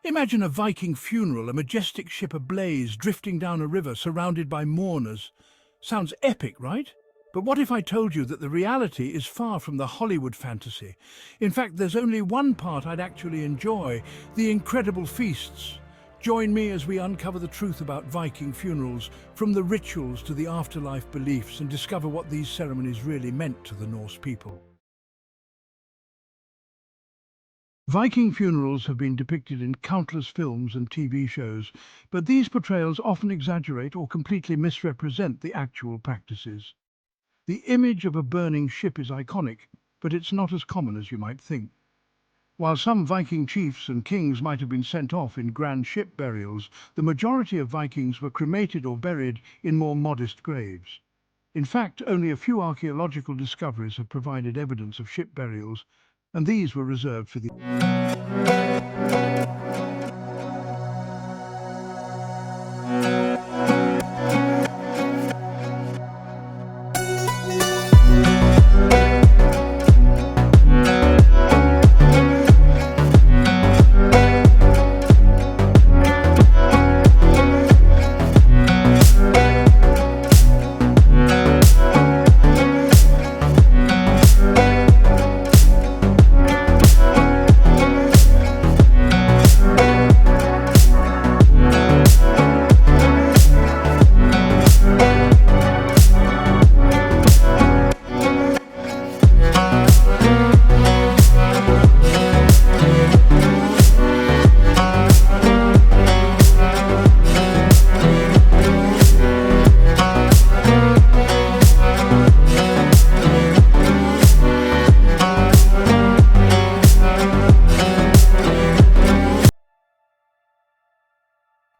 Imagine a Viking funeral, a majestic ship ablaze, drifting down a river, surrounded by mourners. Sounds epic, right? But what if I told you that the reality is far from the Hollywood fantasy? In fact, there's only one part I'd actually enjoy: the incredible feasts. Join me as we uncover the truth about Viking funerals, from the rituals to the afterlife beliefs, and discover what these ceremonies really meant to the Norse people. Viking funerals have been depicted in countless films and TV shows, but these portrayals often exaggerate or completely misrepresent the actual practices. The image of a burning ship is iconic, but it's not as common as you might think. While some Viking chiefs and kings might have been sent off in grand ship burials, the majority of Vikings were cremated or buried in more modest graves. In fact, only a few archaeological discoveries have provided evidence of ship burials, and these were reserved for the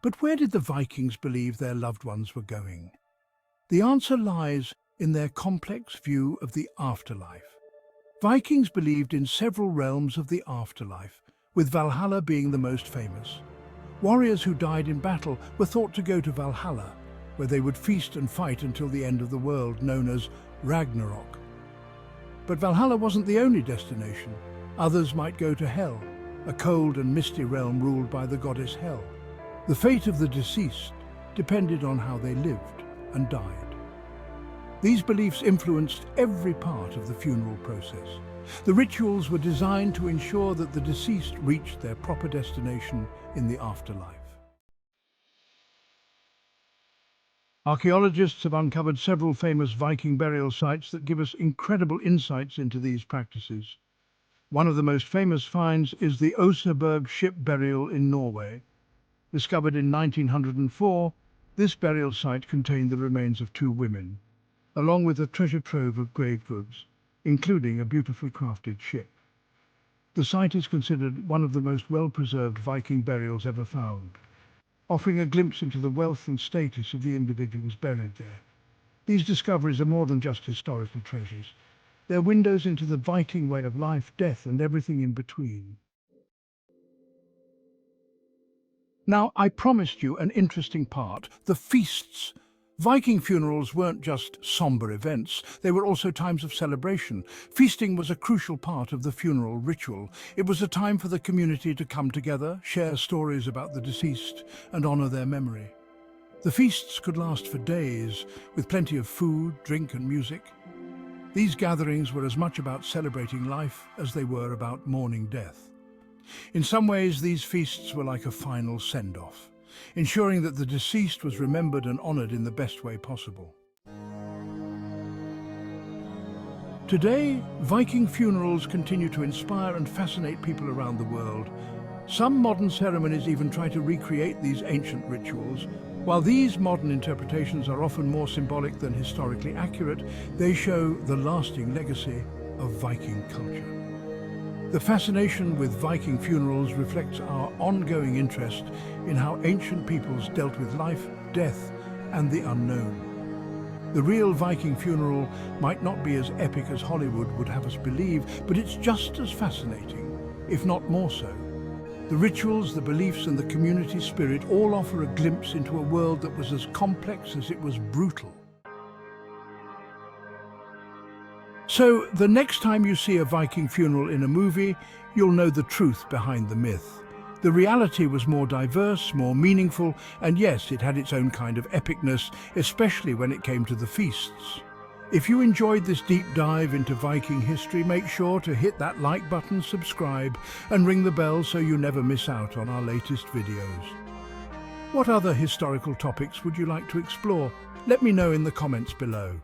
But where did the Vikings believe their loved ones were going? The answer lies in their complex view of the afterlife. Vikings believed in several realms of the afterlife, with Valhalla being the most famous. Warriors who died in battle were thought to go to Valhalla, where they would feast and fight until the end of the world, known as Ragnarok. But Valhalla wasn't the only destination. Others might go to Hell, a cold and misty realm ruled by the goddess Hel. The fate of the deceased depended on how they lived and died. These beliefs influenced every part of the funeral process. The rituals were designed to ensure that the deceased reached their proper destination in the afterlife. Archaeologists have uncovered several famous Viking burial sites that give us incredible insights into these practices. One of the most famous finds is the Oseberg ship burial in Norway. Discovered in 1904, this burial site contained the remains of two women, along with a treasure trove of grave goods, including a beautifully crafted ship. The site is considered one of the most well-preserved Viking burials ever found, offering a glimpse into the wealth and status of the individuals buried there. These discoveries are more than just historical treasures. They're windows into the Viking way of life, death, and everything in between. Now, I promised you an interesting part: the feasts. Viking funerals weren't just somber events, they were also times of celebration. Feasting was a crucial part of the funeral ritual. It was a time for the community to come together, share stories about the deceased, and honor their memory. The feasts could last for days, with plenty of food, drink, and music. These gatherings were as much about celebrating life as they were about mourning death. In some ways, these feasts were like a final send-off, ensuring that the deceased was remembered and honored in the best way possible. Today, Viking funerals continue to inspire and fascinate people around the world. Some modern ceremonies even try to recreate these ancient rituals. While these modern interpretations are often more symbolic than historically accurate, they show the lasting legacy of Viking culture. The fascination with Viking funerals reflects our ongoing interest in how ancient peoples dealt with life, death, and the unknown. The real Viking funeral might not be as epic as Hollywood would have us believe, but it's just as fascinating, if not more so. The rituals, the beliefs, and the community spirit all offer a glimpse into a world that was as complex as it was brutal. So, the next time you see a Viking funeral in a movie, you'll know the truth behind the myth. The reality was more diverse, more meaningful, and yes, it had its own kind of epicness, especially when it came to the feasts. If you enjoyed this deep dive into Viking history, make sure to hit that like button, subscribe, and ring the bell so you never miss out on our latest videos. What other historical topics would you like to explore? Let me know in the comments below.